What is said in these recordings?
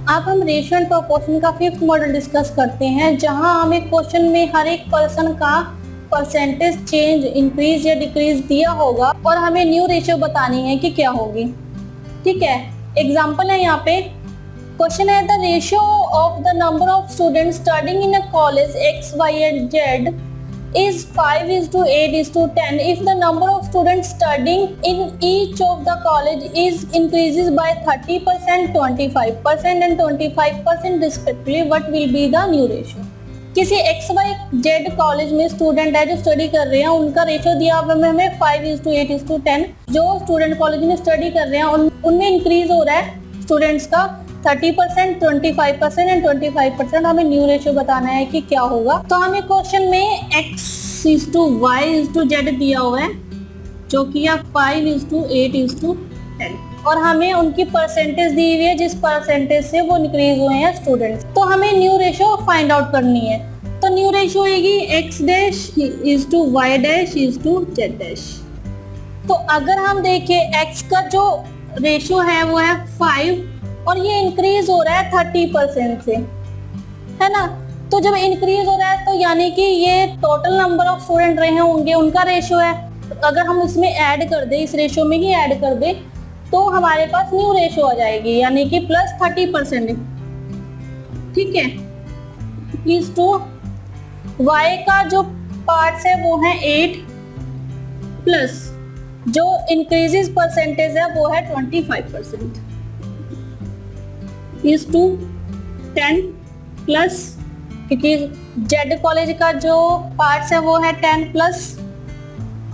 अब हम ratio and proportion का फिफ्थ मॉडल डिस्कस करते हैं, जहां हमें क्वेश्चन में हर एक पर्सन का परसेंटेज चेंज इंक्रीज या डिक्रीज दिया होगा और हमें न्यू रेशियो बतानी है कि क्या होगी। ठीक है, एग्जांपल है यहाँ पे। क्वेश्चन है the ratio of the number of students studying in a college X Y and Z is 5:8:10 if the number of students studying in each of the college is increases by 30%, 25% and 25% respectively, what will be the new ratio? किसी XYZ college में student है जो study कर रहे हैं, उनका ratio दिया हुआ है हमें 5:8:10। जो स्टूडेंट कॉलेज में स्टडी कर रहे हैं उनमें इंक्रीज हो रहा है स्टूडेंट्स का 30%, 25% एंड 25%। हमें न्यू रेशियो बताना है कि क्या होगा। तो हमें क्वेश्चन में x/y/z दिया हुआ है जो कि 5:8:10 और हमें उनकी परसेंटेज दी हुई है जिस परसेंटेज से वो इंक्रीज हुए हैं स्टूडेंट्स। तो हमें न्यू रेशियो फाइंड आउट करनी है। तो न्यू रेशियो होगी x'/y'/z'। तो अगर हम देखें x का जो रेशियो है वो है 5 और ये इंक्रीज हो रहा है 30% से, है ना। तो जब इंक्रीज हो रहा है तो यानी कि ये टोटल नंबर ऑफ स्टूडेंट रहे होंगे उनका रेशियो है। अगर हम इसमें ऐड कर दे, इस रेशियो में ही ऐड कर दे, तो हमारे पास न्यू रेशियो आ जाएगी यानी कि प्लस 30%। ठीक है, इस टू y का जो पार्ट्स है वो है 8 प्लस जो इंक्रीजेस परसेंटेज है वो है 25%। इज टू 10 प्लस, क्योंकि जेड कॉलेज का जो पार्ट्स है वो है 10 प्लस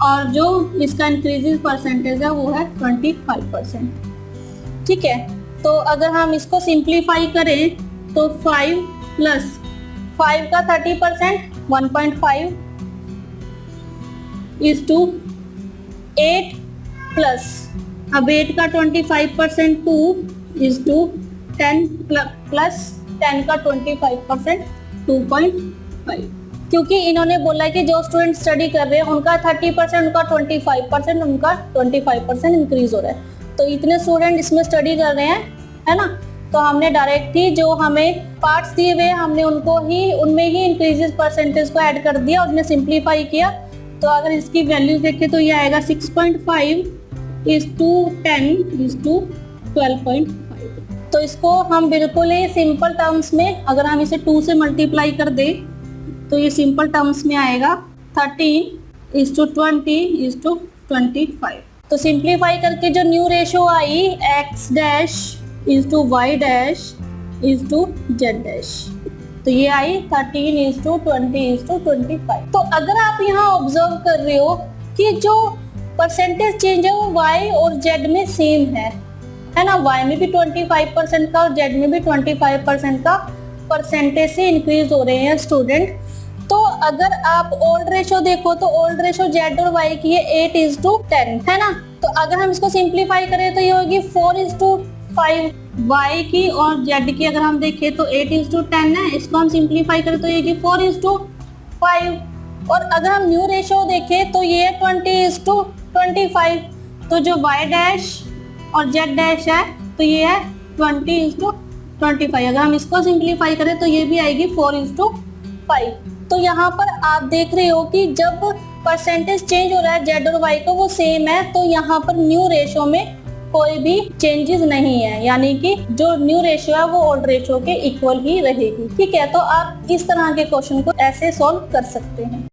और जो इसका इंक्रीजेस परसेंटेज है वो है 25%। ठीक है, तो अगर हम इसको सिंप्लीफाई करें तो 5 प्लस 5 का 30% 1.5 इज टू 8 प्लस अब 8 का 25% 2 इज टू 10 प्लस 10 का 25% 2.5। क्योंकि इन्होंने बोला है कि जो स्टूडेंट स्टडी कर रहे हैं उनका 30%, उनका 25%, उनका 25% इंक्रीज हो रहा है। तो इतने स्टूडेंट इसमें स्टडी कर रहे हैं, है ना। तो हमने डायरेक्ट ही जो हमें पार्ट्स दिए हुए हमने उनमें ही इंक्रीजेस परसेंटेज को ऐड कर दिया और उन्हें सिंप्लीफाई किया। तो अगर इसकी वैल्यूज देखें तो ये आएगा 6.5 इज टू 10 इज टू 12.5। तो इसको हम बिल्कुल ही सिंपल टर्म्स में, अगर हम इसे 2 से मल्टीप्लाई कर दे तो ये सिंपल टर्म्स में आएगा 13 इज टू 20 इज टू 25। तो सिंप्लीफाई करके जो न्यू रेशियो आई x dash is to y dash is to z dash, तो ये आई 13 इज टू 20 इज टू 25। तो अगर आप यहाँ ऑब्जर्व कर रहे हो कि जो परसेंटेज चेंज है वो y और z में सेम है ना। y में भी 25% का और z में भी 25% का परसेंटेज से इंक्रीज हो रहे हैं स्टूडेंट। तो अगर आप ओल्ड रेशियो देखो तो ओल्ड रेशियो z और y की है 8:10, है ना। तो अगर हम इसको सिंप्लीफाई करें तो ये होगी 4:5 y की, और z की अगर हम देखें तो 8:10 है। इसको हम सिंप्लीफाई करें तो ये होगी 4:5। और अगर हम न्यू रेशियो देखें तो ये 20:25। तो जो y डैश और z डैश है तो ये है 20:25। अगर हम इसको सिंप्लीफाई करें तो ये भी आएगी 4:5। तो यहाँ पर आप देख रहे हो कि जब परसेंटेज चेंज हो रहा है z और y का वो सेम है, तो यहाँ पर न्यू रेशियो में कोई भी चेंजेस नहीं है, यानी कि जो न्यू रेशियो है वो ओल्ड रेशियो के इक्वल ही रहेगी। ठीक है, तो आप इस तरह के क्वेश्चन को ऐसे सॉल्व कर सकते हैं।